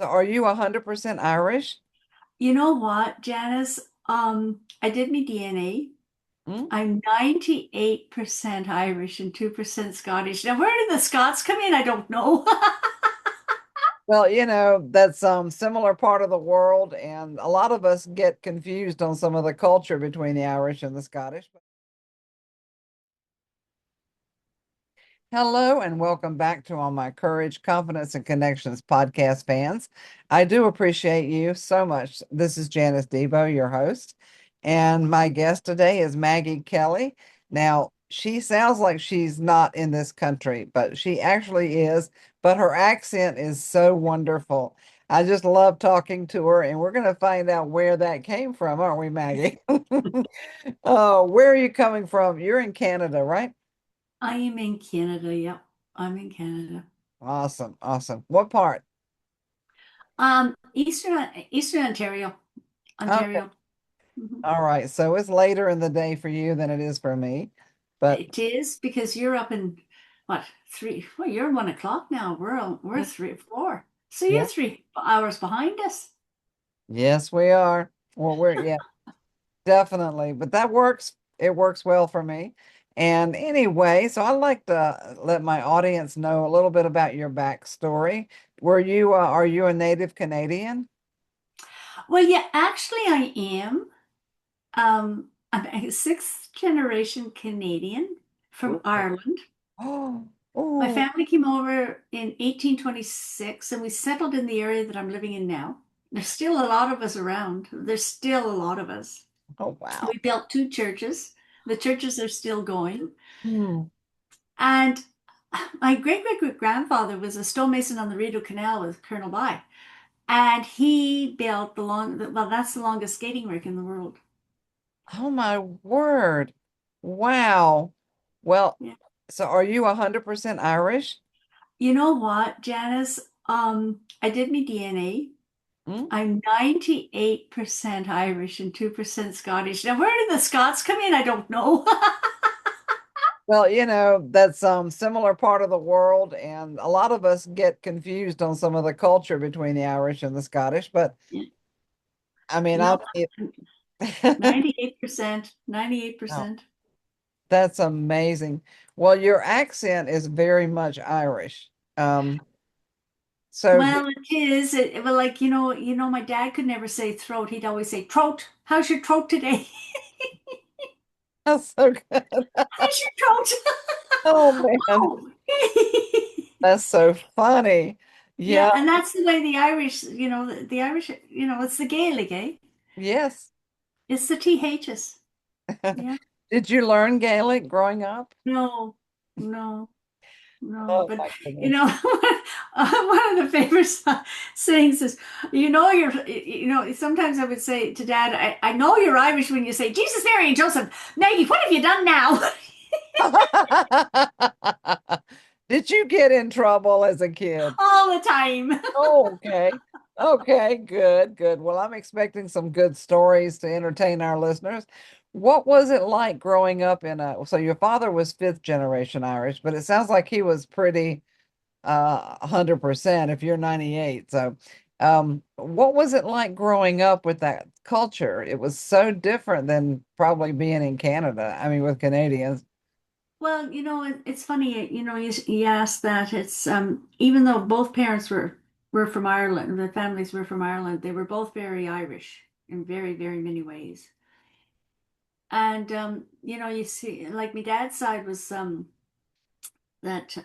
So are you 100% Irish? You know what, Janice? I did my DNA. Mm? I'm 98% Irish and 2% Scottish. Now, where did the Scots come in? I don't know. Well, that's similar part of the world, and a lot of us get confused on some of the culture between the Irish and the Scottish. Hello and welcome back to all my Courage, Confidence, and Connections podcast fans. I do appreciate you so much. This is Janice Debo, your host, and my guest today is Maggie Kelly. Now, she sounds like she's not in this country, but she actually is, but her accent is so wonderful. I just love talking to her, and we're going to find out where that came from, aren't we, Maggie? Oh, where are you coming from? You're in Canada, right? I am in Canada. Yep, I'm in Canada. Awesome, awesome. What part? Eastern Ontario, Okay. Ontario. Mhm. All right. So it's later in the day for you than it is for me. But It is because you're up in what three? Well, you're 1 o'clock now. We're 3, 4. So you're yeah, 3 hours behind us. yes, we are. Well, yeah, definitely. But that works. It works well for me. And anyway, so I like to let my audience know a little bit about your backstory. Are you a native Canadian? Well, yeah, actually, I am. I'm a sixth generation Canadian from Ooh. Ireland. Oh, My oh, family came over in 1826 and we settled in the area that I'm living in now. There's still a lot of us around. There's still a lot of us. oh, wow. We built two churches. The churches are still going. Hmm. And my great great great grandfather was a stonemason on the Rideau Canal with Colonel By. And he built well, that's the longest skating rink in the world. Oh my word. Wow. Well, Yeah. so are you 100% Irish? You know what, Janice? I did my DNA. Mm? I'm 98% Irish and 2% Scottish. Now, where did the Scots come in? I don't know. Well, that's similar part of the world, and a lot of us get confused on some of the culture between the Irish and the Scottish, but Yeah. I mean, No, it, 98%, oh, 98%. that's amazing. Well, your accent is very much Irish. Um, so Well, it is. Well, like, my dad could never say throat. He'd always say throat. How's your throat today? that's so good. How's your throat? Oh man, Oh. that's so funny. Yeah, Yeah, and that's the way the Irish, the Irish, it's the Gaelic, eh? yes. It's the THs. Yeah. Did you learn Gaelic growing up? No, no. No, Oh but my you goodness. know, one of the favorite sayings is, sometimes I would say to Dad, I know you're Irish when you say, Jesus, Mary, and Joseph, Maggie, what have you done now? Did you get in trouble as a kid? All the time. Oh, okay. Okay, good, good. Well, I'm expecting some good stories to entertain our listeners. What was it like growing up so your father was fifth generation Irish, but it sounds like he was pretty 100% if you're 98. So, what was it like growing up with that culture? It was so different than probably being in Canada. I mean, with Canadians. Well, it's funny, you asked that. It's even though both parents were from Ireland, the families were from Ireland, they were both very Irish in very, very many ways. And you see, like my dad's side was that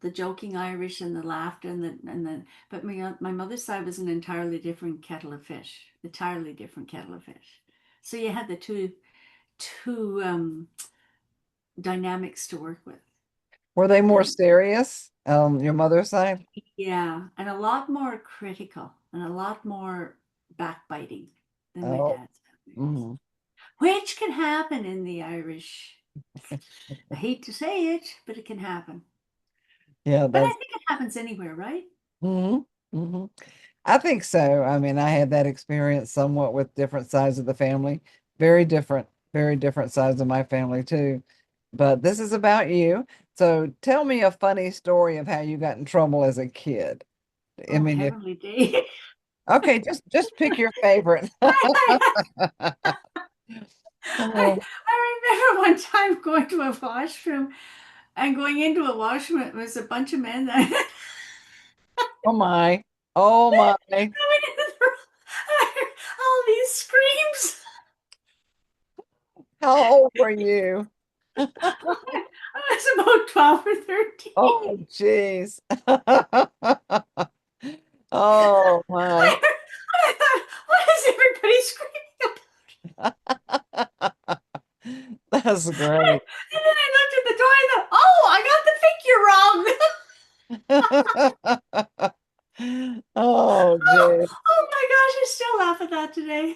the joking Irish and the laughter and the but my mother's side was an entirely different kettle of fish, entirely different kettle of fish. So you had the two dynamics to work with, Were they more and serious? Your mother's side? yeah, and a lot more critical and a lot more backbiting than my Oh, dad's family was, mhm. which can happen in the Irish. I hate to say it, but it can happen. Yeah, But I that's think it happens anywhere, right? hmm hmm I think so. I mean, I had that experience somewhat with different sides of the family. Very different sides of my family too. But this is about you. So tell me a funny story of how you got in trouble as a kid. I Oh, mean, Heavenly Day. okay, just pick your favorite. Oh, I remember one time going to a washroom and going into a washroom. It was a bunch of men that oh my. Oh my. coming in the room. I heard all these screams. How old were you? I was about 12 or 13. Oh, jeez. Oh my. I heard, I thought, what is everybody screaming That's about? great. And then I looked at the door and thought, oh, I got the figure wrong. Oh, Oh, gee. oh my gosh, I still laugh at that today.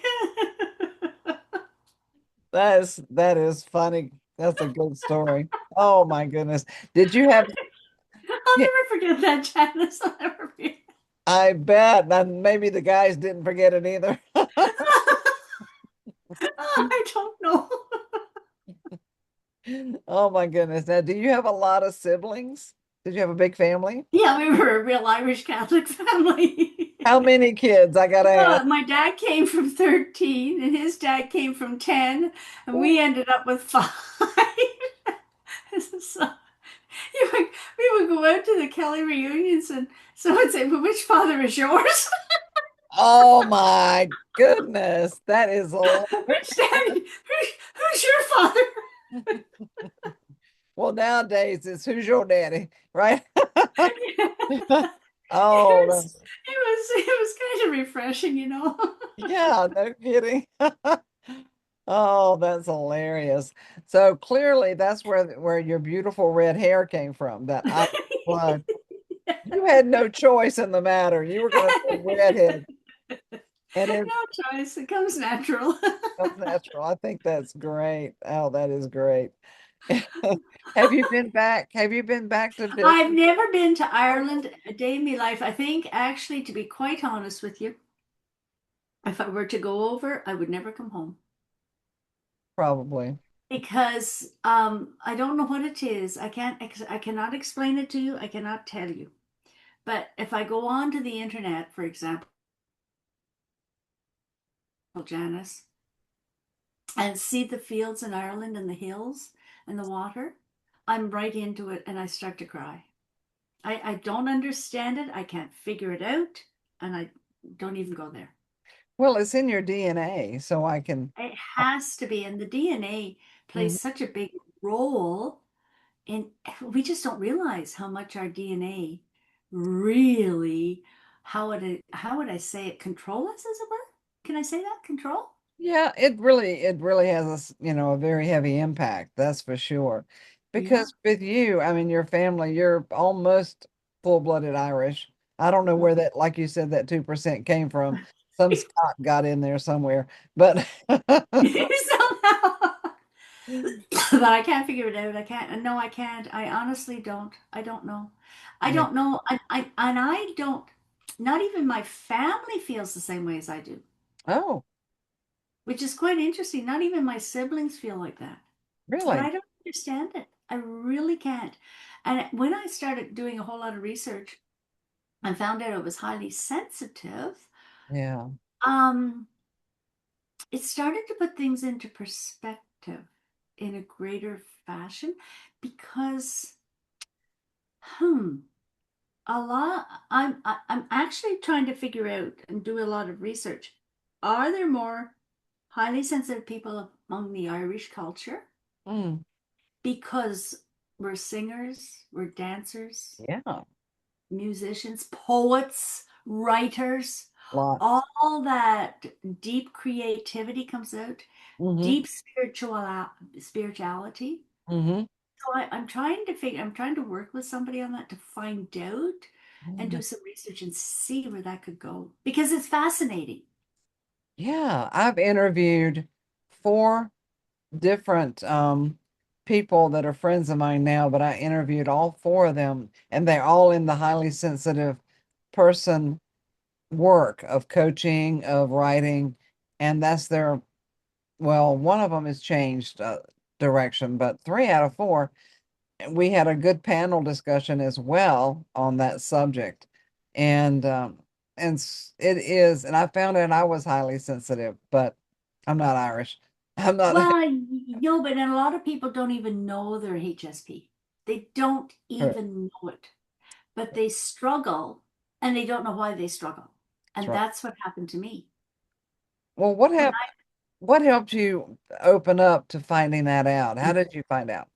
That is funny. That's a good story. Oh my goodness. Did you have I'll never forget that, Janice. I'll never forget. I bet, and maybe the guys didn't forget it either. I don't know. Oh my goodness. Now, do you have a lot of siblings? Did you have a big family? Yeah, we were a real Irish Catholic family. How many kids? I gotta ask. My dad came from 13 and his dad came from 10, and we ended up with five. So we would go out to the Kelly reunions and someone would say, well, which father is yours? Oh my goodness. That is a Which daddy? Who's your father? well, nowadays it's who's your daddy, right? It Oh, was it was kind of refreshing, you know. yeah, no kidding. Oh, that's hilarious. So clearly that's where your beautiful red hair came from, that I blood. You had no choice in the matter. You were going to say redhead, and it No choice. It comes natural. comes natural. I think that's great. Oh, that is great. Have you been back? Have you been back to I've visit? never been to Ireland a day in my life. I think, actually, to be quite honest with you, if I were to go over, I would never come home Probably. because I don't know what it is. I cannot explain it to you. I cannot tell you. But if I go on to the internet, for example, Janice, and see the fields in Ireland and the hills and the water, I'm right into it and I start to cry. I don't understand it. I can't figure it out. And I don't even go there. Well, it's in your DNA, so I can. It has to be. And the DNA Mhm. plays such a big role in, we just don't realize how much our DNA really, how would I say it, control us, as it were? Can I say that? Control? Yeah, it really has a very heavy impact, that's for sure. Yeah. Because with you, I mean, your family, you're almost full-blooded Irish. I don't know where that, like you said, that 2% came from. Some Scot got in there somewhere, but Somehow. But I can't figure it out. I can't. No, I can't. I honestly don't. I don't know. I yeah. don't know. And I don't, not even my family feels the same way as I do, Oh, which is quite interesting. Not even my siblings feel like that. But really? I don't understand it. I really can't. And when I started doing a whole lot of research and found out it was highly sensitive, Yeah. um, it started to put things into perspective in a greater fashion because, hmm, a lot, I'm actually trying to figure out and do a lot of research. Are there more highly sensitive people among the Irish culture? Mm, Because we're singers, we're dancers, yeah. musicians, poets, writers, Lots. all that deep creativity comes out, Mm-hmm. deep spirituality. Mm-hmm. So I'm trying to work with somebody on that to find out and do some research and see where that could go because it's fascinating. Yeah, I've interviewed four different people that are friends of mine now, but I interviewed all four of them, and they're all in the highly sensitive person work of coaching, of writing, and that's their, well, one of them has changed direction, but three out of four, we had a good panel discussion as well on that subject. And it is, and I found out I was highly sensitive, but I'm not Irish. I'm not. Well, but a lot of people don't even know they're HSP. They don't Correct. even know it, but they struggle and they don't know why they struggle. That's And right. that's what happened to me. Well, When what helped you open up to finding that out? How I, did you find out?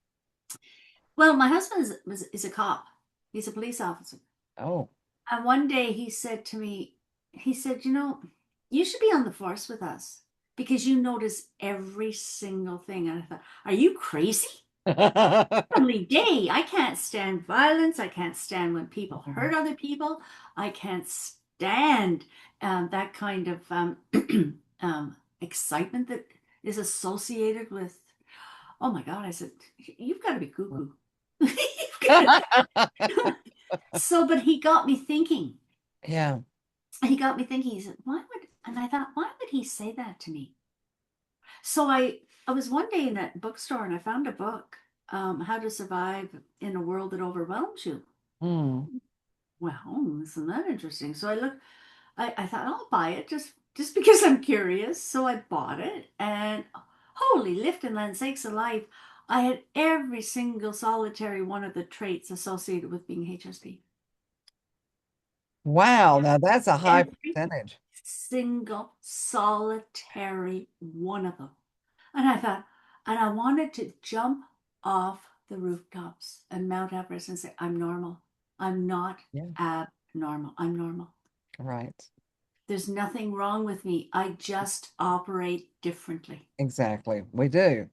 well, my husband is a cop. He's a police officer. Oh. And one day he said to me, he said, you should be on the force with us because you notice every single thing. And I thought, are you crazy? Every day. I can't stand violence. I can't stand when people hurt other people. I can't stand that kind of excitement that is associated with. Oh my God! I said, you've got to be cuckoo. You've got to. So, but he got me thinking. Yeah. He got me thinking. He said, "Why would?" And I thought, "Why would he say that to me?" So I was one day in a bookstore and I found a book, How to Survive in a World That Overwhelms You. Mm. Well, isn't that interesting? So I looked, I thought I'll buy it just because I'm curious. So I bought it and holy lifting land sakes alive, I had every single solitary one of the traits associated with being HSP. Wow. Now that's a high Every percentage. single solitary one of them. And I thought, and I wanted to jump off the rooftops and Mount Everest and say, I'm normal. I'm not Yeah. abnormal. I'm normal. Right. There's nothing wrong with me. I just operate differently. Exactly. We do.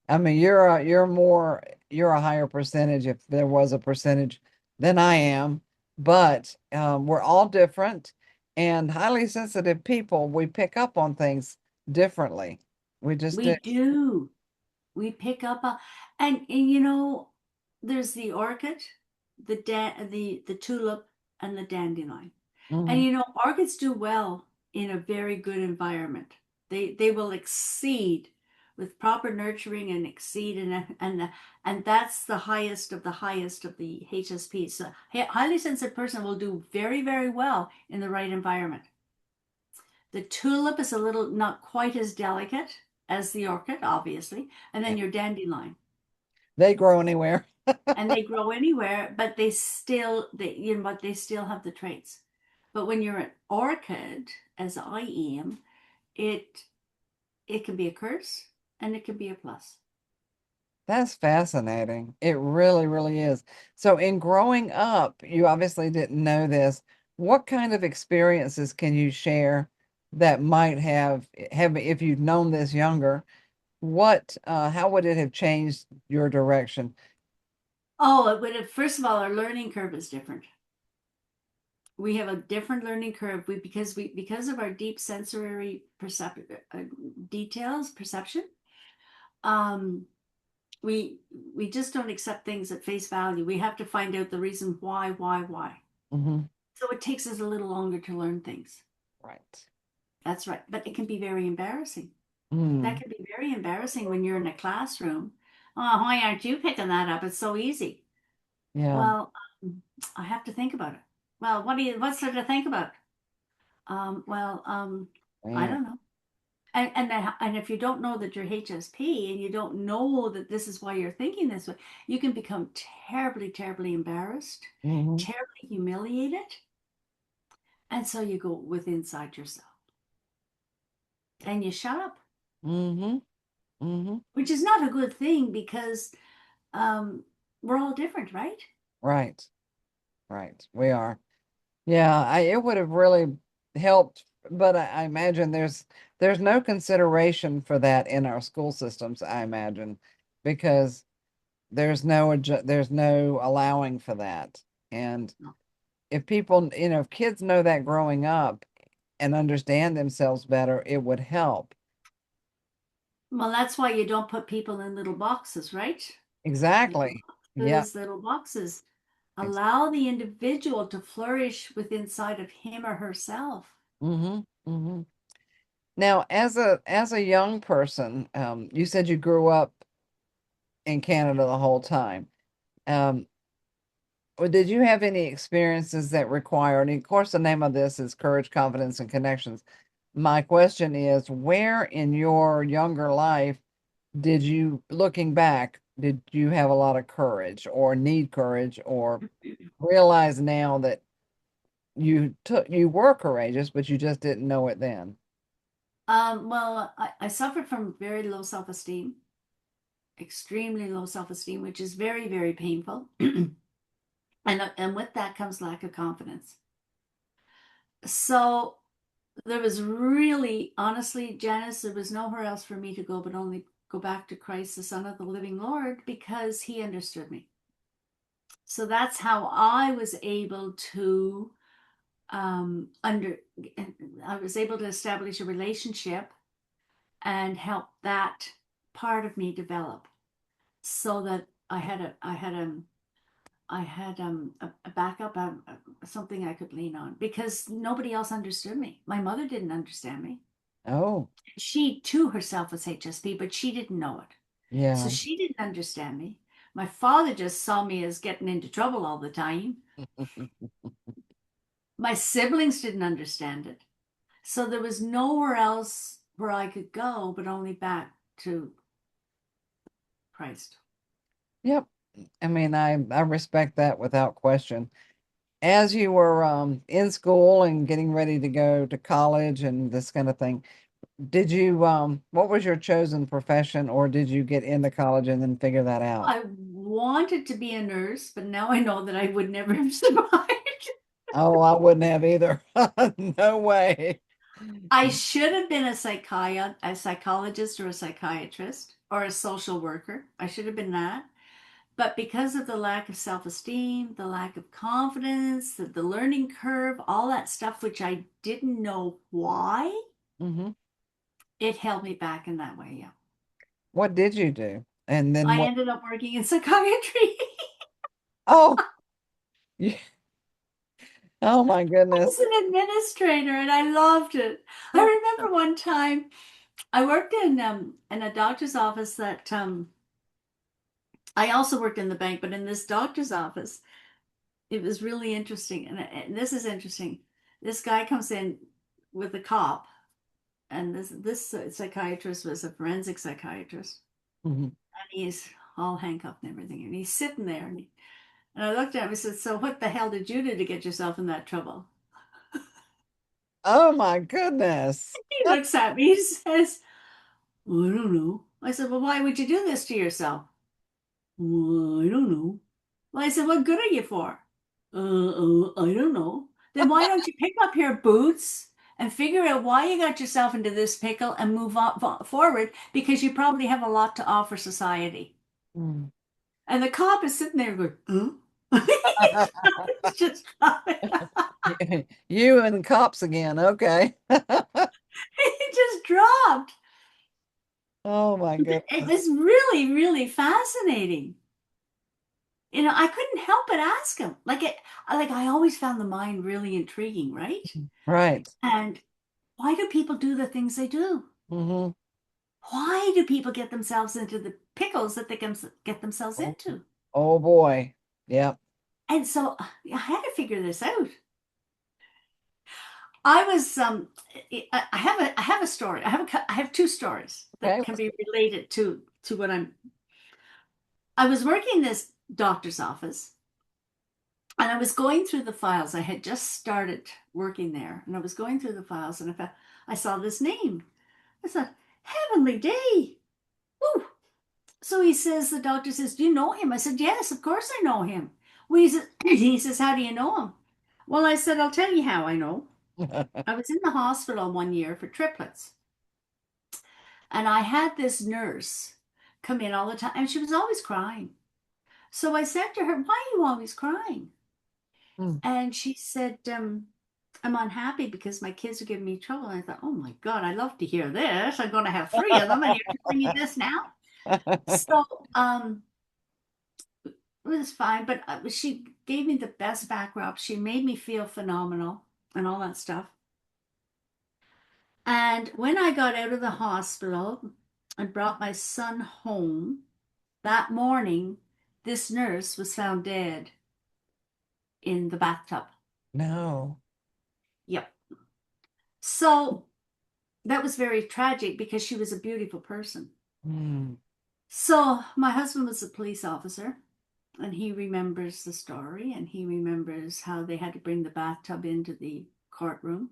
I mean, you're a higher percentage if there was a percentage than I am, but we're all different and highly sensitive people. We pick up on things differently. We just do. We do. We pick up and there's the orchid, the tulip, and the dandelion. And Mhm. orchids do well in a very good environment. They will exceed with proper nurturing and exceed and that's the highest of the HSPs. So highly sensitive person will do very, very well in the right environment. The tulip is a little not quite as delicate as the orchid, obviously, and Yeah. then your dandelion. They grow anywhere. And they grow anywhere, but they still have the traits. But when you're an orchid, as I am, it it can be a curse and it can be a plus. That's fascinating. It really, really is. So, in growing up, you obviously didn't know this. What kind of experiences can you share that might have if you'd known this younger? How would it have changed your direction? Oh, it would have, first of all, our learning curve is different. We have a different learning curve because of our deep sensory perception. Um, we just don't accept things at face value. We have to find out the reason why. Hmm. So it takes us a little longer to learn things. Right. That's right. But it can be very embarrassing. That Mm. can be very embarrassing when you're in a classroom. Oh, why aren't you picking that up? It's so easy. Yeah. Well, I have to think about it. Well, what's there to think about? Um, well, um, I Man. don't know. And if you don't know that you're HSP and you don't know that this is why you're thinking this way, you can become terribly, terribly embarrassed, Hmm. terribly humiliated, and so you go with inside yourself and you shut up, Hmm. Hmm. which is not a good thing because um, we're all different, right? Right. Right. We are. Yeah, it would have really helped, but I imagine there's no consideration for that in our school systems, I imagine, because there's no allowing for that. And if people, if kids know that growing up and understand themselves better, it would help. Well, that's why you don't put people in little boxes, right? Little Exactly. Yeah. boxes, little boxes. Ex Allow the individual to flourish with inside of him or herself. hmm. Hmm. Now, as a young person, you said you grew up in Canada the whole time. Um, Or did you have any experiences that required, and of course, the name of this is Courage, Confidence, and Connections. My question is, where in your younger life did you, looking back, did you have a lot of courage or need courage or realize now that you were courageous, but you just didn't know it then? Well, I suffered from very low self-esteem, extremely low self-esteem, which is very, very painful. And with that comes lack of confidence. So there was really, honestly, Janice, there was nowhere else for me to go but only go back to Christ, the Son of the living Lord, because he understood me. So that's how I was able to under I was able to establish a relationship and help that part of me develop so that I had a backup, something I could lean on because nobody else understood me. My mother didn't understand me. Oh, She too herself was HSP, but she didn't know it. So yeah. she didn't understand me. My father just saw me as getting into trouble all the time. My siblings didn't understand it. So there was nowhere else where I could go but only back to Christ. Yep. I mean, I respect that without question. As you were in school and getting ready to go to college and this kind of thing, did you what was your chosen profession, or did you get into college and then figure that out? I wanted to be a nurse, but now I know that I would never have survived. Oh, I wouldn't have either. No way. I should have been a psychologist or a psychiatrist or a social worker. I should have been that. But because of the lack of self-esteem, the lack of confidence, the learning curve, all that stuff, which I didn't know why, Hmm. it held me back in that way. Yeah. What did you do? And then I what? ended up working in psychiatry. Oh, you- oh my I goodness. was an administrator and I loved it. I remember one time I worked in a doctor's office that I also worked in the bank, but in this doctor's office, it was really interesting. And this is interesting. This guy comes in with a cop, and this psychiatrist was a forensic psychiatrist, Mhm. and he's all handcuffed and everything, and he's sitting there, and I looked at him and said, "So what the hell did you do to get yourself in that trouble?" Oh my goodness. He looks at me, he says, "Well, I don't know." I said, "Well, why would you do this to yourself?" "Well, I don't know." Well, I said, "What good are you for?" I don't know." "Then why don't you pick up your boots and figure out why you got yourself into this pickle and move on forward because you probably have a lot to offer society." Mm. And the cop is sitting there going, "Huh?" He's just You and cops again. Okay. he just dropped. Oh my It goodness. was really, really fascinating. I couldn't help but ask him. Like I always found the mind really intriguing, right? Right. And why do people do the things they do? Hmm. Why do people get themselves into the pickles that they can get themselves Oh, into? oh boy. Yep. And so I had to figure this out. I was I have a story. I have two stories that Okay. can be related to what I was working in this doctor's office and I was going through the files. I had just started working there and I was going through the files and I saw this name. I thought, Heavenly Day. Woo. So the doctor says, "Do you know him?" I said, "Yes, of course I know him." Well, he says, "How do you know him?" Well, I said, "I'll tell you how I know. I was in the hospital one year for triplets, and I had this nurse come in all the time, and she was always crying. So I said to her, "Why are you always crying?" Mm. And she said, "I'm unhappy because my kids are giving me trouble." And I thought, "Oh my God, I love to hear this. I'm going to have three of them, and you're telling me this now." So, it was fine, but she gave me the best back rub. She made me feel phenomenal and all that stuff. And when I got out of the hospital and brought my son home that morning, this nurse was found dead. in the bathtub. No. Yep. So that was very tragic because she was a beautiful person. Mm. So my husband was a police officer and he remembers the story and he remembers how they had to bring the bathtub into the courtroom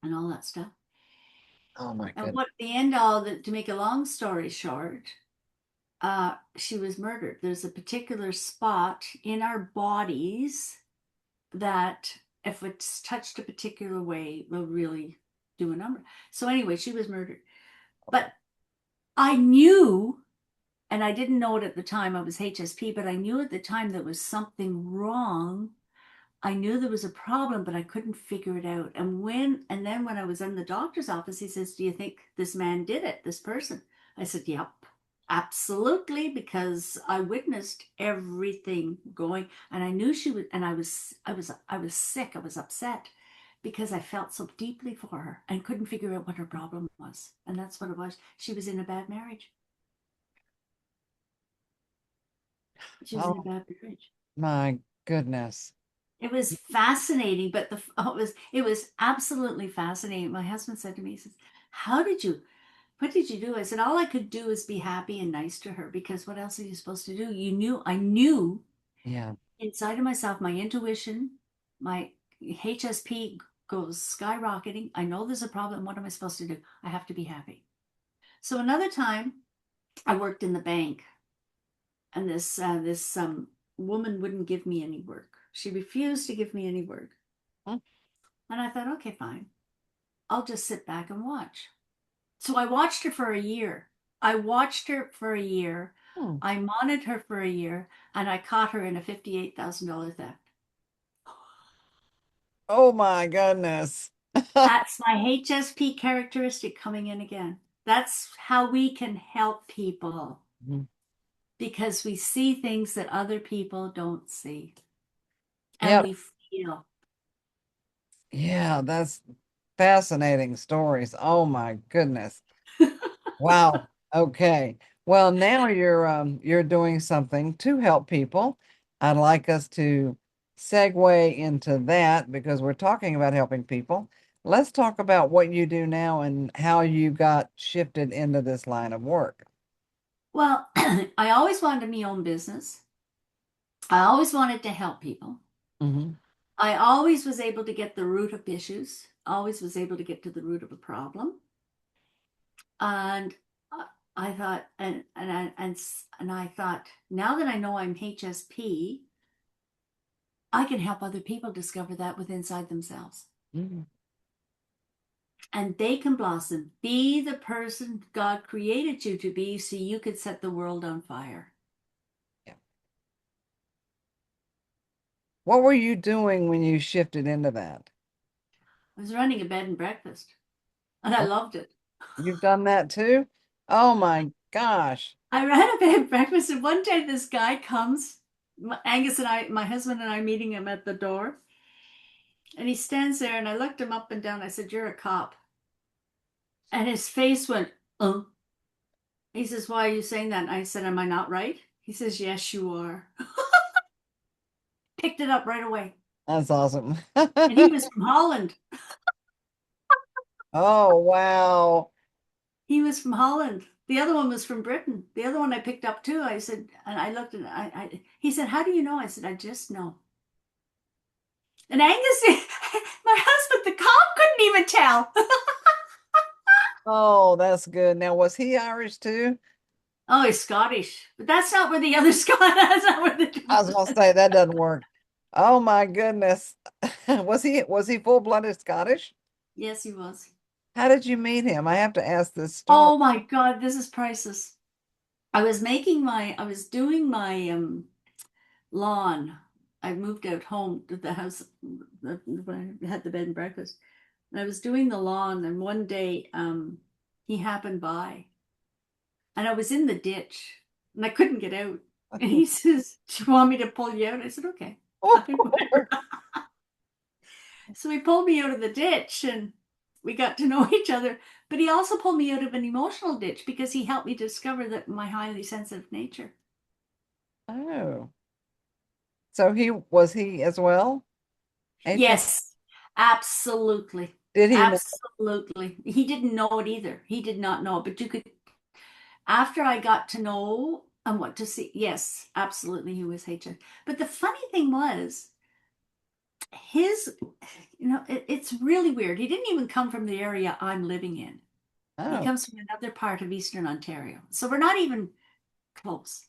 and all that stuff. Oh my And goodness. what the end all that to make a long story short, she was murdered. There's a particular spot in our bodies that if it's touched a particular way will really do a number. So anyway, she was murdered. But I knew, and I didn't know it at the time, I was HSP, but I knew at the time there was something wrong. I knew there was a problem, but I couldn't figure it out. And then when I was in the doctor's office, he says, "Do you think this man did it, this person?" I said, "Yep, absolutely," because I witnessed everything going, and I knew she was, and I was sick. I was upset because I felt so deeply for her and couldn't figure out what her problem was. And that's what it was. She was in a bad marriage. She was in a Oh bad marriage. my goodness. It was fascinating, but it was absolutely fascinating. My husband said to me, he says, "How did you what did you do?" I said, "All I could do is be happy and nice to her because what else are you supposed to do?" I knew Yeah. inside of myself, my intuition, my HSP goes skyrocketing. I know there's a problem. What am I supposed to do? I have to be happy. So another time I worked in the bank and this woman wouldn't give me any work. She refused to give me any work. Mm. And I thought, okay, fine. I'll just sit back and watch. So I watched her for a year. I watched her for a year. Hmm. I monitored her for a year and I caught her in a $58,000 theft. Oh my goodness. That's my HSP characteristic coming in again. That's how we can help people Mhm. because we see things that other people don't see and Yep. we feel. Yeah, that's fascinating stories. Oh my goodness. Wow. Okay. Well, now you're doing something to help people. I'd like us to segue into that because we're talking about helping people. Let's talk about what you do now and how you got shifted into this line of work. Well, I always wanted my own business. I always wanted to help people. Hmm. I always was able to get the root of issues, always was able to get to the root of a problem. And I thought, and I thought, now that I know I'm HSP, I can help other people discover that within inside themselves. Hmm. And they can blossom. Be the person God created you to be so you could set the world on fire. Yeah. What were you doing when you shifted into that? I was running a bed and breakfast and I Oh, loved it. you've done that too? Oh my gosh. I ran a bed and breakfast, and one day this guy comes. Angus and I, my husband and I, meeting him at the door, and he stands there, and I looked him up and down. I said, "You're a cop," and his face went, "Oh." He says, "Why are you saying that?" And I said, "Am I not right?" He says, "Yes, you are." Picked it up right away, That's awesome. and he was from Holland. Oh, wow. He was from Holland. The other one was from Britain. The other one I picked up too. I said, and I looked and he said, "How do you know?" I said, "I just know." And Angus, my husband, the cop, couldn't even tell. Oh, that's good. Now, was he Irish too? Oh, he's Scottish, but that's not where the other Scott. That's not where the I was difference gonna is. say that doesn't work. Oh my goodness. Was he full-blooded Scottish? Yes, he was. How did you meet him? I have to ask this story. Oh my God, this is priceless. I was doing my lawn. I moved out home to the house when I had the bed and breakfast, and I was doing the lawn. And one day, he happened by, and I was in the ditch, and I couldn't get out. And he says, "Do you want me to pull you out?" I said, "Okay, fine, whatever." So he pulled me out of the ditch and we got to know each other. But he also pulled me out of an emotional ditch because he helped me discover that my highly sensitive nature. Oh, So he as well? HR? Yes, absolutely. Did he know? Absolutely. He didn't know it either. He did not know it, but you could, after I got to know and what to see, yes, absolutely, he was HN. But the funny thing was, his, it's really weird. He didn't even come from the area I'm living in. He Oh, comes from another part of Eastern Ontario. So we're not even close.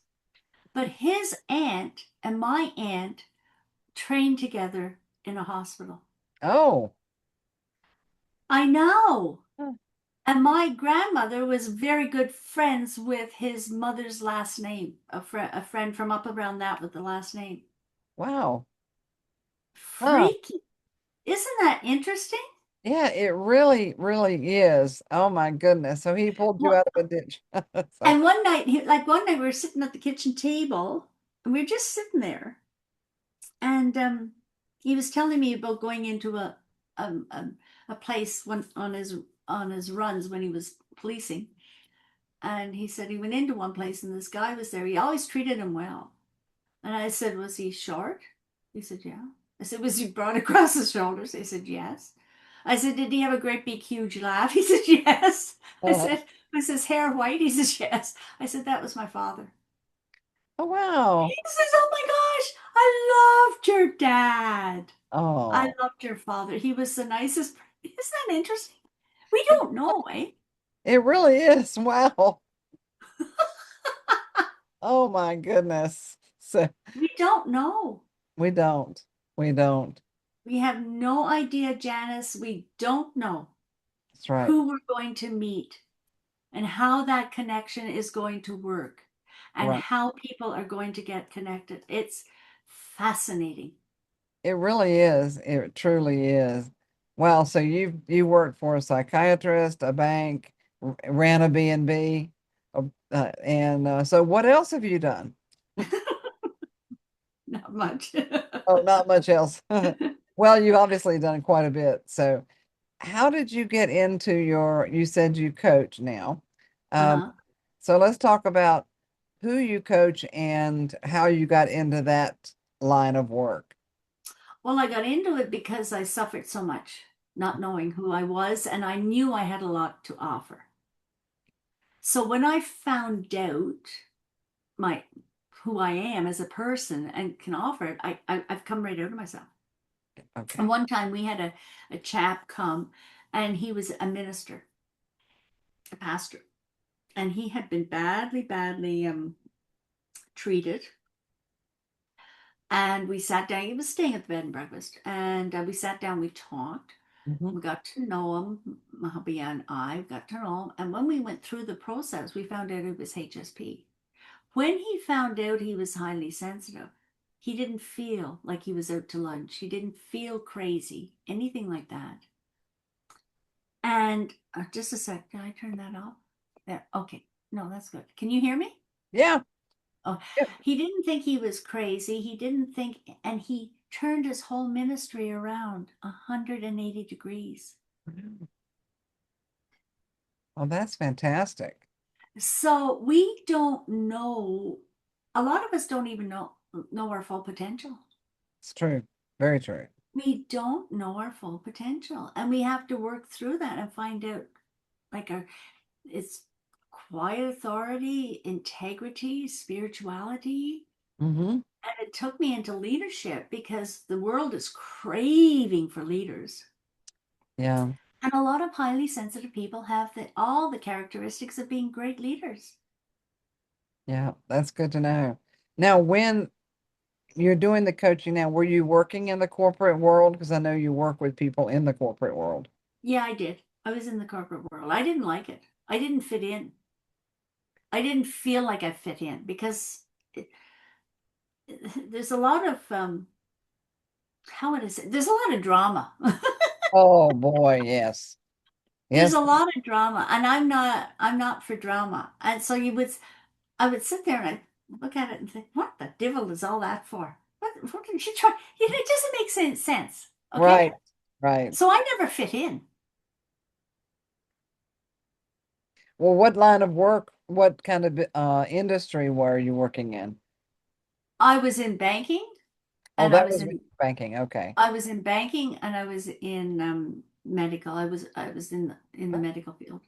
But his aunt and my aunt trained together in a hospital. oh. I know. Huh. And my grandmother was very good friends with his mother's last name, a friend from up around that with the last name. Wow. Huh. Freaky. Isn't that interesting? Yeah, it really, really is. Oh my goodness. So he pulled you Well, out of a ditch. So, and one night we were sitting at the kitchen table and we were just sitting there. And he was telling me about going into um, um, a place when on his runs when he was policing. And he said he went into one place and this guy was there. He always treated him well. And I said, was he short? He said, yeah. I said, was he broad across his shoulders? He said, yes. I said, did he have a great big huge laugh? He said, yes. I oh, said, was his hair white? He says, yes. I said, that was my father. oh, wow. He says, oh my gosh, I loved your dad. I Oh, loved your father. He was the nicest. Isn't that interesting? We it, don't know, eh? it really is. Wow. Oh my goodness. So We don't know. we don't. We don't. We have no idea, Janice. We don't know That's right. who we're going to meet and how that connection is going to work and Right. how people are going to get connected. It's fascinating. It really is. It truly is. Wow. So you worked for a psychiatrist, a bank, ran a B&B, and so what else have you done? Not much. Oh, not much else. Well, you've obviously done quite a bit. So how did you get into you said you coach now. Um, Uh-huh. so let's talk about who you coach and how you got into that line of work. Well, I got into it because I suffered so much, not knowing who I was, and I knew I had a lot to offer. So when I found out my who I am as a person and can offer it, I've come right out of myself. And Okay. one time we had a chap come and he was a minister, a pastor, and he had been badly treated. And we sat down, he was staying at the bed and breakfast, and we sat down, we talked. Mhm. We got to know him, my hubby and I got to know him. And when we went through the process, we found out it was HSP. When he found out he was highly sensitive, he didn't feel like he was out to lunch. He didn't feel crazy, anything like that. And just a sec, did I turn that off? There, okay. No, that's good. Can you hear me? Yeah. Oh, Yeah. he didn't think he was crazy. He didn't think, and he turned his whole ministry around 180 degrees. Oh, that's fantastic. So we don't know, a lot of us don't even know our full potential. It's true. Very true. We don't know our full potential. And we have to work through that and find out like it's quiet authority, integrity, spirituality. Hmm. And it took me into leadership because the world is craving for leaders. Yeah. And a lot of highly sensitive people have all the characteristics of being great leaders. Yeah. That's good to know. Now, when you're doing the coaching now, were you working in the corporate world? Because I know you work with people in the corporate world. Yeah, I did. I was in the corporate world. I didn't like it. I didn't fit in. I didn't feel like I fit in because it, there's a lot of how would I say? There's a lot of drama. Oh boy, yes. There's Yes. a lot of drama, and I'm not for drama. And so I would sit there and I'd look at it and think, what the devil is all that for? What did she try? It doesn't make sense. Okay. Right. Right. So I never fit in. Well, what line of work, what kind of industry were you working in? I was in banking Oh, And I that was was with in banking. Okay. I was in banking and I was in medical. I was in the medical field.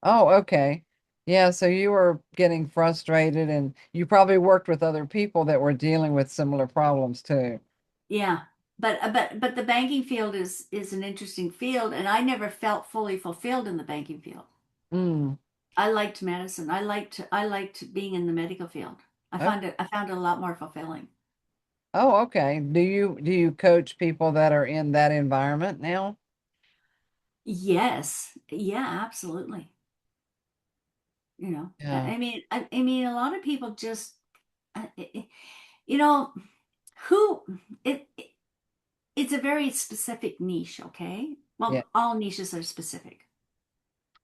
Oh, okay. Yeah, so you were getting frustrated and you probably worked with other people that were dealing with similar problems too. Yeah. But the banking field is an interesting field, and I never felt fully fulfilled in the banking field. Mm. I liked medicine. I liked being in the medical field. Oh, I found it a lot more fulfilling. oh, okay. Do you coach people that are in that environment now? Yes. Yeah, absolutely. Yeah. I mean, a lot of people just, uh, it- it- you know, who it's a very specific niche, okay? Yeah, Well, all niches are specific.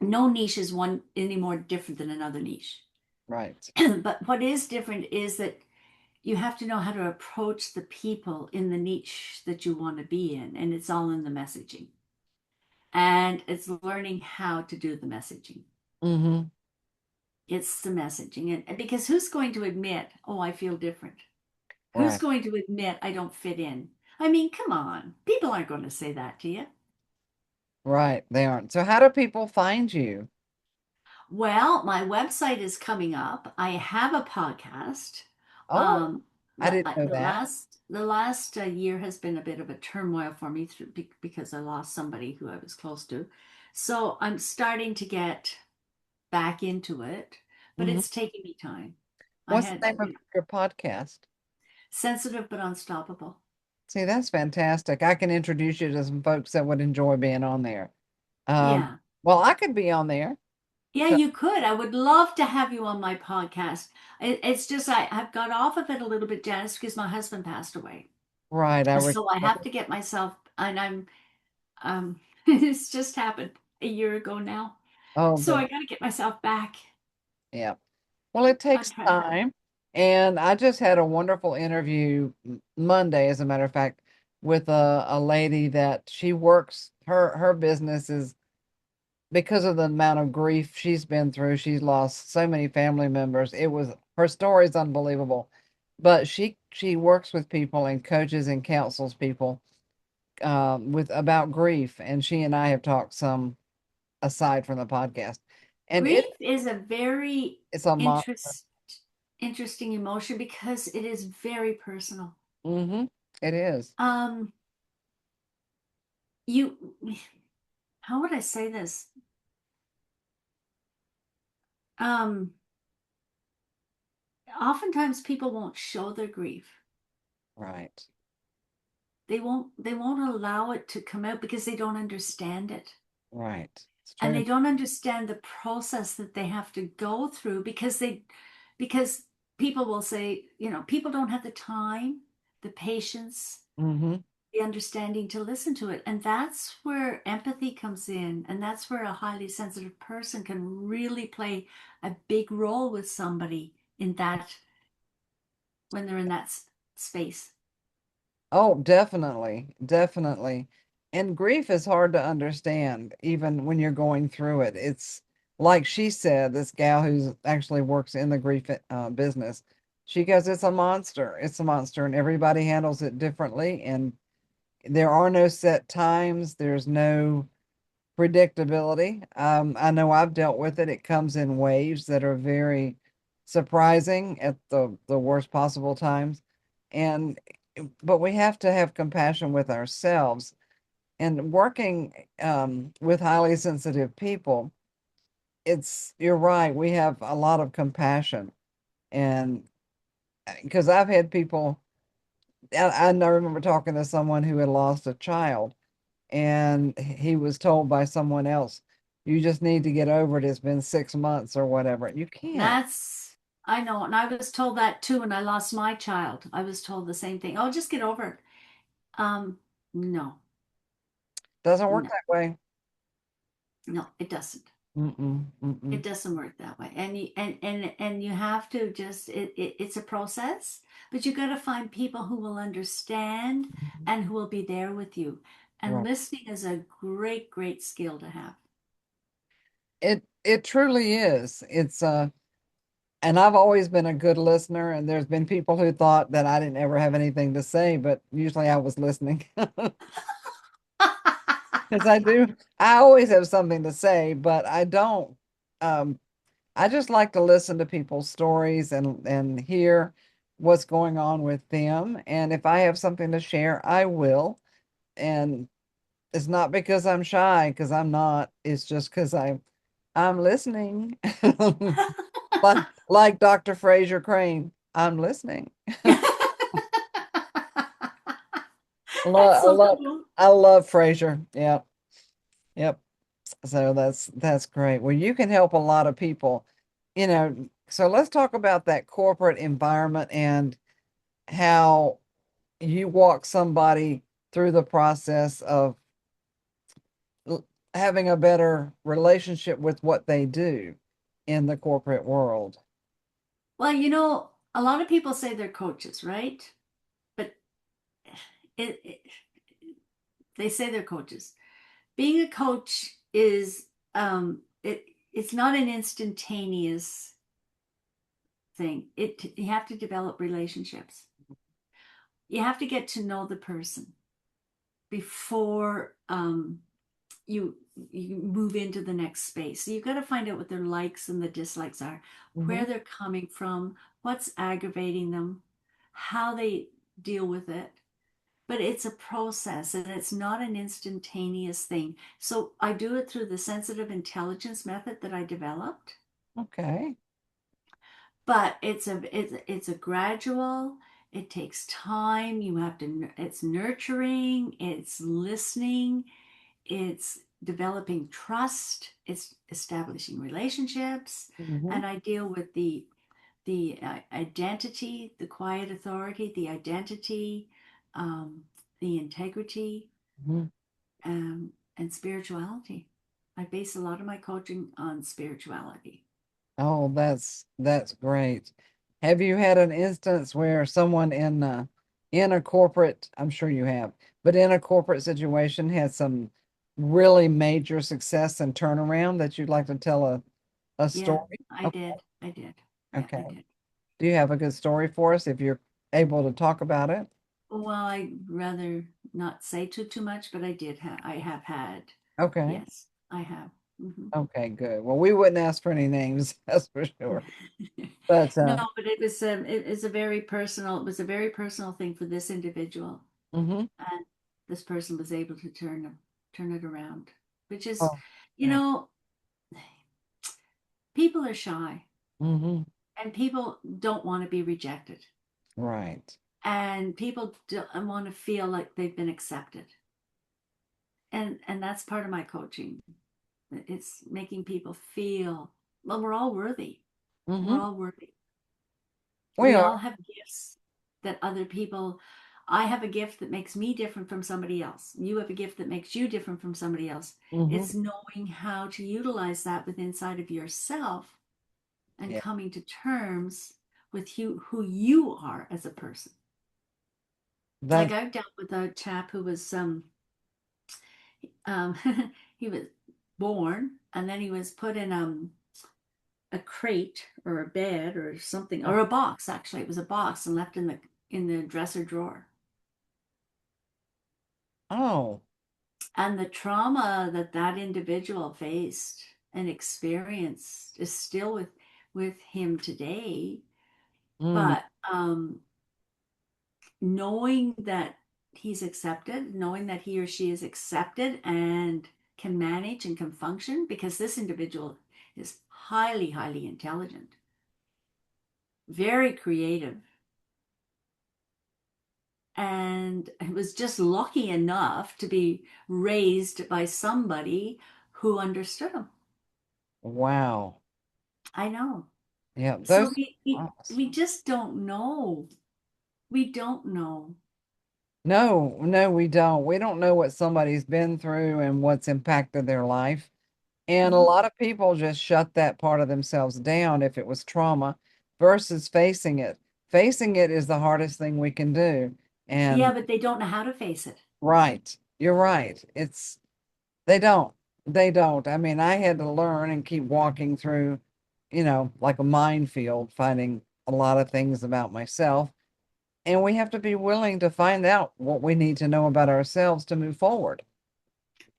No niche is one any more different than another niche. right. But what is different is that you have to know how to approach the people in the niche that you want to be in, and it's all in the messaging. And it's learning how to do the messaging. Mm-hmm. It's the messaging. And because who's going to admit, oh, I feel different? Who's Right. going to admit I don't fit in? I mean, come on. People aren't going to say that to you. Right. They aren't. So how do people find you? Well, my website is coming up. I have a podcast. Oh, I didn't know that. The last year has been a bit of a turmoil for me because I lost somebody who I was close to. So I'm starting to get back into it, but Hmm. it's taking me time. I What's the had, name of your podcast? sensitive but unstoppable. See, that's fantastic. I can introduce you to some folks that would enjoy being on there. Um, Yeah. well, I could be on there. Yeah, 'Cause- you could. I would love to have you on my podcast. It's just I've got off of it a little bit, Janice, because my husband passed away. right, I So I have recall. to get myself, and it's just happened a year ago now. Oh, So good. I got to get myself back Yeah. Well, it on takes track. time. And I just had a wonderful interview Monday, as a matter of fact, with a lady that she works, her business is because of the amount of grief she's been through. She's lost so many family members. It was her story is unbelievable. But she works with people and coaches and counsels people with about grief. And she and I have talked some aside from the podcast. And Grief is a very it's a monster. interest, interesting emotion because it is very personal. Mm-hmm. It is. Um, you, how would I say this? Um, Oftentimes people won't show their grief. Right. They won't allow it to come out because they don't understand it. Right. It's And true. they don't understand the process that they have to go through because people will say, people don't have the time, the patience, Mm-hmm. the understanding to listen to it. And that's where empathy comes in. And that's where a highly sensitive person can really play a big role with somebody in that when they're in that space. Oh, definitely. Definitely. And grief is hard to understand, even when you're going through it. It's like she said, this gal who's actually works in the grief business. She goes, it's a monster. It's a monster, and everybody handles it differently. And there are no set times. There's no predictability. I know I've dealt with it. It comes in waves that are very surprising at the worst possible times. And but we have to have compassion with ourselves and working with highly sensitive people. You're right. We have a lot of compassion and because I've had people, I remember talking to someone who had lost a child and he was told by someone else, you just need to get over it. It's been 6 months or whatever. You can't. That's, I know. And I was told that too when I lost my child. I was told the same thing. Oh, just get over it. Um, no, Doesn't work no, that way. no, it doesn't. Mm-mm, It mm-mm. doesn't work that way. And you have to just it's a process, but you got to find people who will understand and who will be there with you. And Right. listening is a great, great skill to have. It truly is. It's And I've always been a good listener, and there's been people who thought that I didn't ever have anything to say, but usually I was listening. Because I do, I always have something to say, but I don't. Um, I just like to listen to people's stories and hear what's going on with them. And if I have something to share, I will. And it's not because I'm shy, because I'm not. It's just because I'm listening. Like Dr. Fraser Crane, I'm listening. That's I so love cool. I love Fraser. Yep. Yep. So that's great. Well, you can help a lot of people, So let's talk about that corporate environment and how you walk somebody through the process of having a better relationship with what they do in the corporate world. Well, a lot of people say they're coaches, right? But it, it they say they're coaches. Being a coach is it's not an instantaneous thing. You have to develop relationships. You have to get to know the person before you you move into the next space. So you've got to find out what their likes and the dislikes are, Hmm. where they're coming from, what's aggravating them, how they deal with it. But it's a process and it's not an instantaneous thing. So I do it through the sensitive intelligence method that I developed. Okay. But it's a gradual, it takes time. You have to, it's nurturing, it's listening, it's developing trust, it's establishing relationships, Hmm. and I deal with the identity, the quiet authority, the identity, um, the integrity, Hmm. and spirituality. I base a lot of my coaching on spirituality. Oh, that's great. Have you had an instance where someone in a corporate, I'm sure you have, but in a corporate situation had some really major success and turnaround that you'd like to tell a Yeah, story? I Okay. did. I did. Yeah, I Okay. did. Do you have a good story for us if you're able to talk about it? Well, I'd rather not say too much, but I have had. Okay. Yes, I have. Hmm. Okay, good. Well, we wouldn't ask for any names, that's for sure. But No, but it was a very personal thing for this individual, mhm. and this person was able to turn it around, which is, Oh, you yeah. know, people are shy Hmm. and people don't want to be rejected, Right. and people don't want to feel like they've been accepted, and that's part of my coaching. It's making people feel, well, we're all worthy. We're Hmm. all worthy. We We are. all have gifts that other people, I have a gift that makes me different from somebody else. You have a gift that makes you different from somebody else. Hmm. It's knowing how to utilize that within inside of yourself and Yeah. coming to terms with who you are as a person. Like That's I've dealt with a chap who was um he was born and then he was put in a crate or a bed or something, or a box. Actually, it was a box and left in the dresser drawer. oh. And the trauma that that individual faced and experienced is still with him today. Mm. But knowing that he's accepted, knowing that he or she is accepted and can manage and can function, because this individual is highly, highly intelligent, very creative, and was just lucky enough to be raised by somebody who understood him. Wow. I know. Yeah, So those we just don't know. We don't know. no, no, we don't. We don't know what somebody's been through and what's impacted their life. And a Mhm. lot of people just shut that part of themselves down if it was trauma versus facing it. Facing it is the hardest thing we can do. Yeah, And but they don't know how to face it. right, you're right. They don't. They don't. I mean, I had to learn and keep walking through, like a minefield, finding a lot of things about myself. And we have to be willing to find out what we need to know about ourselves to move forward.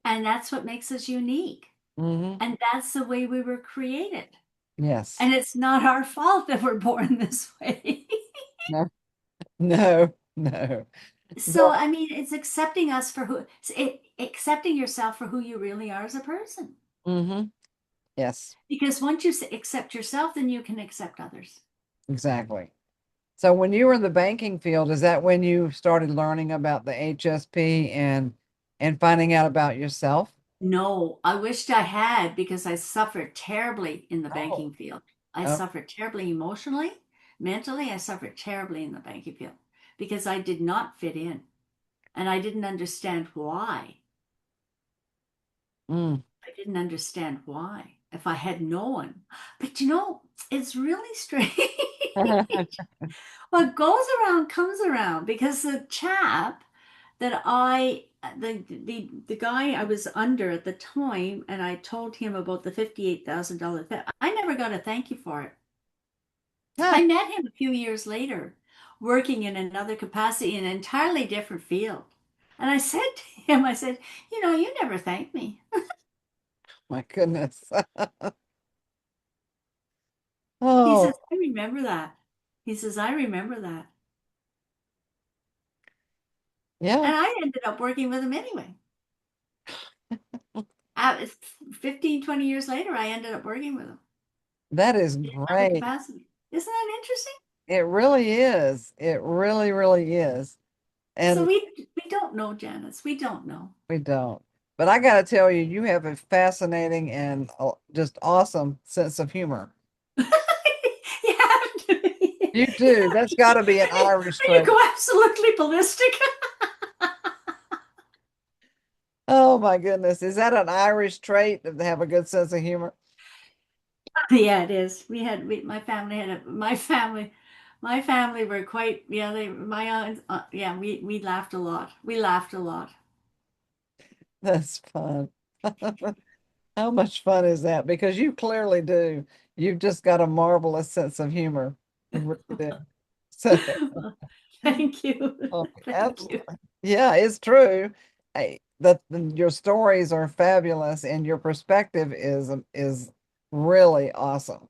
And that's what makes us unique. Hmm. And that's the way we were created. Yes. And it's not our fault that we're born this way. No, no, no. So, But I mean, it's accepting us for accepting yourself for who you really are as a person. yes, Because once you accept yourself, then you can accept others. exactly. So when you were in the banking field, is that when you started learning about the HSP and finding out about yourself? No, I wished I had because I suffered terribly in the Oh, banking field. I oh, suffered terribly emotionally, mentally. I suffered terribly in the banking field because I did not fit in and I didn't understand why. mm. I didn't understand why. If I had known, but it's really strange. What goes around comes around because the chap that the guy I was under at the time, and I told him about the $58,000 theft. I never got a thank you for it. Huh, I met him a few years later, working in another capacity in an entirely different field. And I said to him, I said, you never thanked me. my goodness. He Oh, says, I remember that. He says, I remember that. yeah, And I ended up working with him anyway. 15, 20 years later, I ended up working with him that is in another great. capacity. Isn't that interesting? It really is. It really, really is. So And we don't know, Janice. We don't know. we don't. But I got to tell you, you have a fascinating and just awesome sense of humor. You have to be. You do. That's got to be an Irish You trait. go absolutely ballistic. Oh my goodness. Is that an Irish trait to have a good sense of humor? Yeah, it is. My family were quite, yeah, yeah, we laughed a lot. We laughed a lot. That's fun. How much fun is that? Because you clearly do. You've just got a marvelous sense of humor. You really do. So, Thank you. oh, Thank you. absolutely. Yeah, it's true. Hey, your stories are fabulous and your perspective is really awesome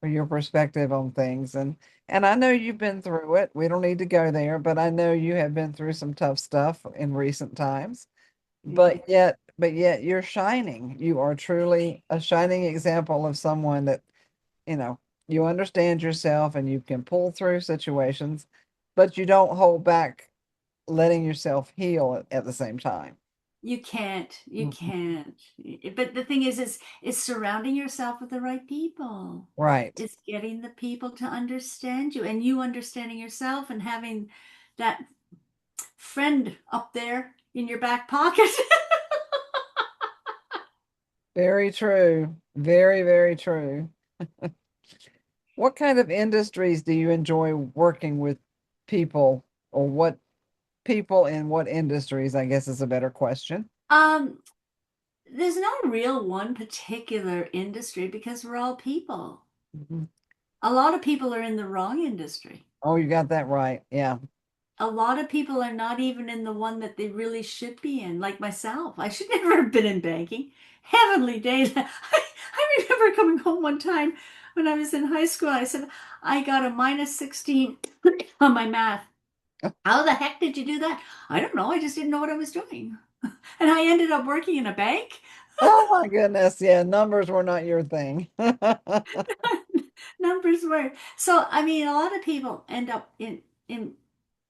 for your perspective on things. And I know you've been through it. We don't need to go there, but I know you have been through some tough stuff in recent times. Yeah. But yet you're shining. You are truly a shining example of someone that, you know, you understand yourself and you can pull through situations, but you don't hold back letting yourself heal at the same time. You can't. You Mhm. can't. But the thing is, it's surrounding yourself with the right people. Right. It's getting the people to understand you and you understanding yourself and having that friend up there in your back pocket. Very true. Very, very true. What kind of industries do you enjoy working with people, or what people in what industries, I guess is a better question. Um, there's no real one particular industry because we're all people. Mhm. A lot of people are in the wrong industry. Oh, you got that right. Yeah. A lot of people are not even in the one that they really should be in, like myself. I should never have been in banking. Heavenly days. I remember coming home one time when I was in high school. I said, I got a minus 16 on my math. How the heck did you do that? I don't know. I just didn't know what I was doing. And I ended up working in a bank. Oh my goodness. Yeah, numbers were not your thing. Numbers were. So, I mean, a lot of people end up in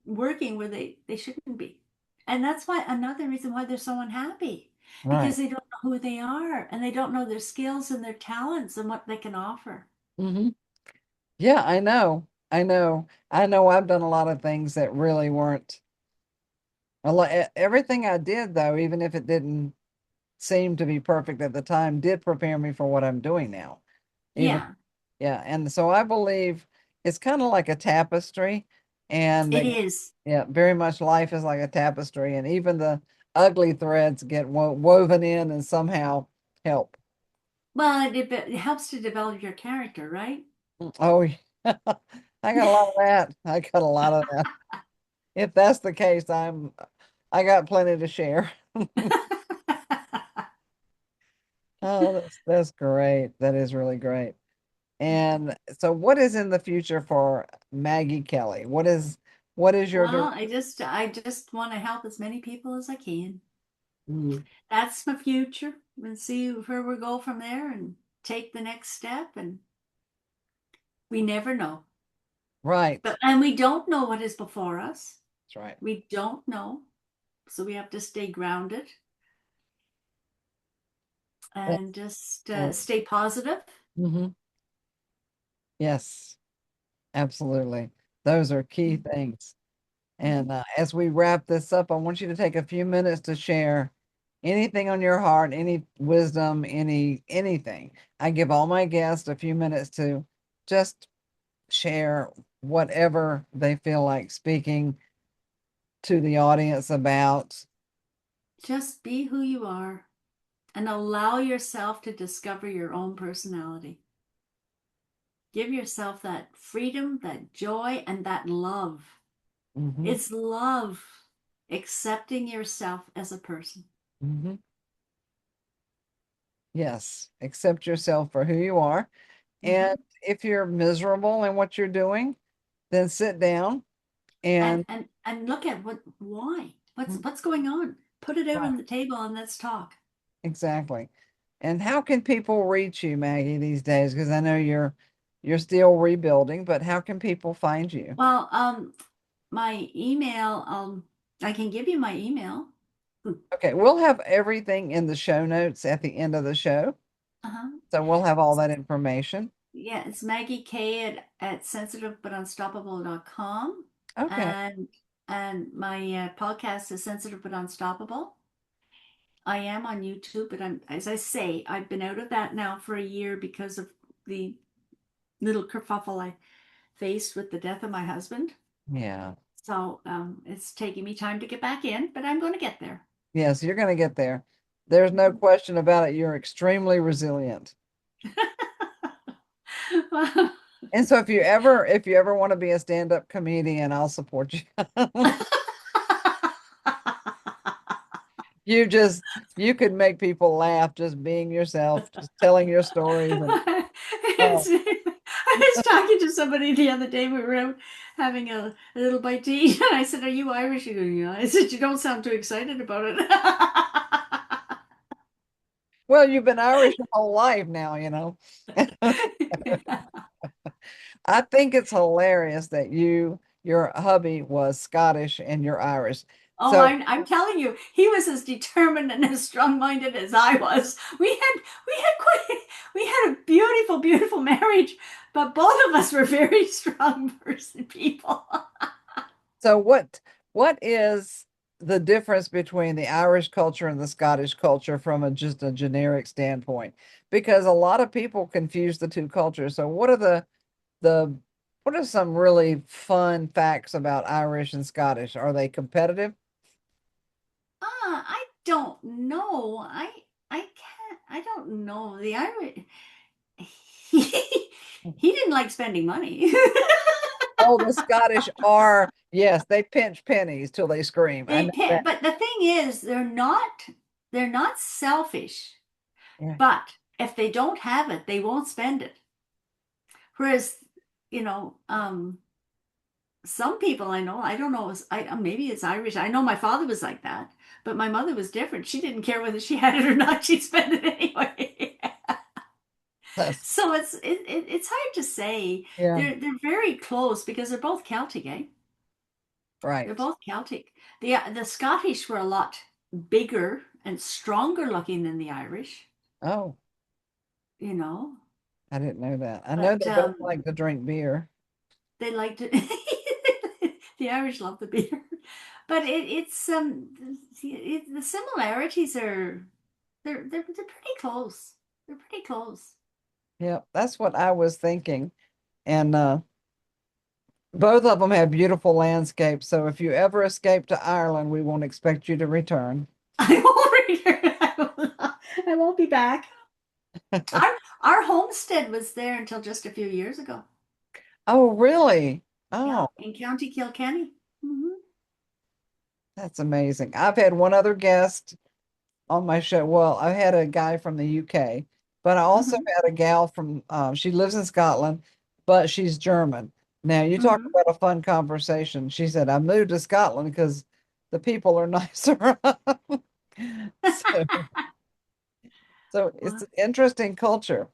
working where they shouldn't be. And that's why another reason why they're so unhappy Right. because they don't know who they are and they don't know their skills and their talents and what they can offer. Hmm. Yeah, I know. I know. I know I've done a lot of things that really weren't everything I did though, even if it didn't seem to be perfect at the time, did prepare me for what I'm doing now. Even Yeah, Yeah, and so I believe it's kind of like a tapestry, and it is. yeah, very much life is like a tapestry, and even the ugly threads get woven in and somehow help. Well, it helps to develop your character, right? Oh, yeah. I got a lot of that. I got a lot of that. If that's the case, I got plenty to share. Oh, that's great. That is really great. And so what is in the future for Maggie Kelly? What is your Well, direction? I just want to help as many people as I can. Mm. That's my future. And see where we go from there and take the next step. And we never know. Right. And we don't know what is before us. That's right. We don't know. So we have to stay grounded and just stay positive. Mm-hmm. Yes, absolutely. Those are key Mhm. things. And Mhm. as we wrap this up, I want you to take a few minutes to share anything on your heart, any wisdom, anything. I give all my guests a few minutes to just share whatever they feel like speaking to the audience about. Just be who you are and allow yourself to discover your own personality. Give yourself that freedom, that joy, and that love. Hmm. It's love, accepting yourself as a person. Hmm. Yes, accept yourself for who you are. And Mhm. if you're miserable in what you're doing, then sit down and And look at why? mm, What's going on? Put it out right, on the table and let's talk. exactly. And how can people reach you, Maggie, these days? Because I know you're still rebuilding, but how can people find you? Well, my email, I can give you my email. Okay, we'll have everything in the show notes at the end of the show. Uh-huh. So we'll have all that information. Yeah, it's Maggie K at sensitivebutunstoppable.com. Okay. And my podcast is Sensitive but Unstoppable. I am on YouTube, but as I say, I've been out of that now for a year because of the little kerfuffle I faced with the death of my husband. Yeah. So it's taking me time to get back in, but I'm going to get there. Yes, you're going to get there. There's no question about it. You're extremely resilient. Well, And so if you ever want to be a stand-up comedian, I'll support you. You just you could make people laugh just being yourself, just telling your stories and oh, I was talking to somebody the other day. We were out having a little bite to eat, and I said, "Are you Irish?" You go, "Yeah." I said, "You don't sound too excited about it." well, you've been Irish your whole life now. I think it's hilarious that your hubby was Scottish and you're Irish. Oh, So I'm telling you, he was as determined and as strong-minded as I was. We had a beautiful, beautiful marriage, but both of us were very strong person people. so what is the difference between the Irish culture and the Scottish culture from just a generic standpoint? Because a lot of people confuse the two cultures. So the what are some really fun facts about Irish and Scottish? Are they competitive? I don't know. I can't. I don't know. The Irish. He didn't like spending money. Oh, the Scottish are, yes, they pinch pennies till they scream. I know that. But the thing is, they're not selfish. Yeah. But if they don't have it, they won't spend it. Whereas, you know, some people I know, I don't know, maybe it's Irish. I know my father was like that, but my mother was different. She didn't care whether she had it or not; she'd spend it anyway. That's So it's hard to say. yeah, They're very close because they're both Celtic, eh? They're right. both Celtic. The Scottish were a lot bigger and stronger looking than the Irish, Oh, you know. I didn't know that. I know But they both like to drink beer. they like to. The Irish love the beer, but the similarities are they're pretty close. They're pretty close. Yeah, that's what I was thinking. And both of them have beautiful landscapes. So if you ever escape to Ireland, we won't expect you to return. I won't return. I won't be back. Our homestead was there until just a few years ago. Oh, really? Yeah, Oh, in County Kilkenny. Hmm. that's amazing. I've had one other guest on my show. Well, I had a guy from the UK, but I also Hmm. had a gal from, she lives in Scotland, but she's German. Now, you talk Hmm. about a fun conversation. She said, I moved to Scotland because the people are nicer. So, so it's Well, an interesting culture,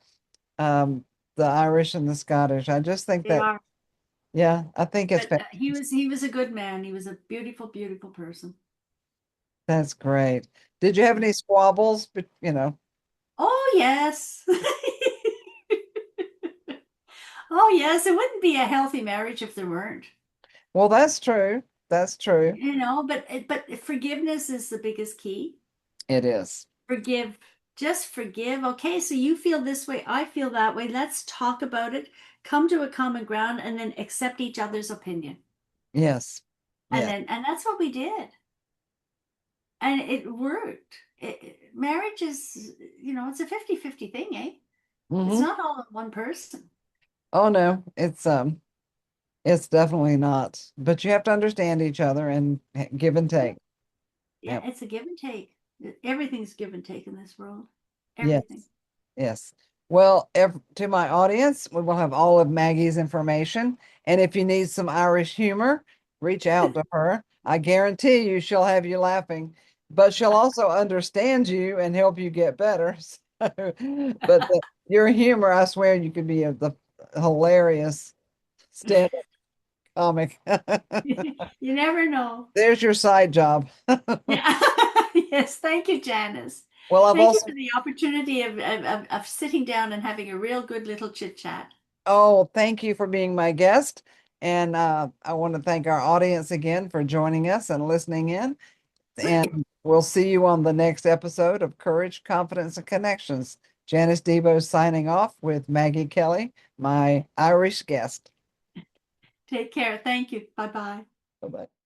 um, the Irish and the Scottish. I just think they that, are. yeah, I think it's But fantastic. he was a good man. He was a beautiful, beautiful person. That's great. Did you have Yeah. any squabbles? But, you know, Oh yes. Oh yes, it wouldn't be a healthy marriage if there weren't. well, that's true. That's true. You know, but forgiveness is the biggest key. It is. Forgive, just forgive. Okay, so you feel this way, I feel that way. Let's talk about it, come to a common ground, and then accept each other's opinion. Yes. Yes. And that's what we did. And it worked. Marriage is, it's a 50-50 thing, eh? It's Hmm. not all in one person. Oh no, it's definitely not. But you have to understand each other and give and Yeah. take. Yeah, Yep. it's a give and take. Everything's give and take in this world. Yes. Everything. Yes. Well, to my audience, we will have all of Maggie's information. And if you need some Irish humor, reach out to her. I guarantee you she'll have you laughing, but she'll also understand you and help you get better. So, but your humor, I swear you could be the hilarious stand-up comic. You never know. There's your side job. Yeah. Yes. Thank you, Janice. Well, I've Thank you also, for the opportunity of sitting down and having a real good little chit chat. oh, thank you for being my guest. And I want to thank our audience again for joining us and listening in. And we'll see you on the next episode of Courage, Confidence, and Connections. Janice Debo signing off with Maggie Kelly, my Irish guest. Take care. Thank you. Bye bye. Bye bye.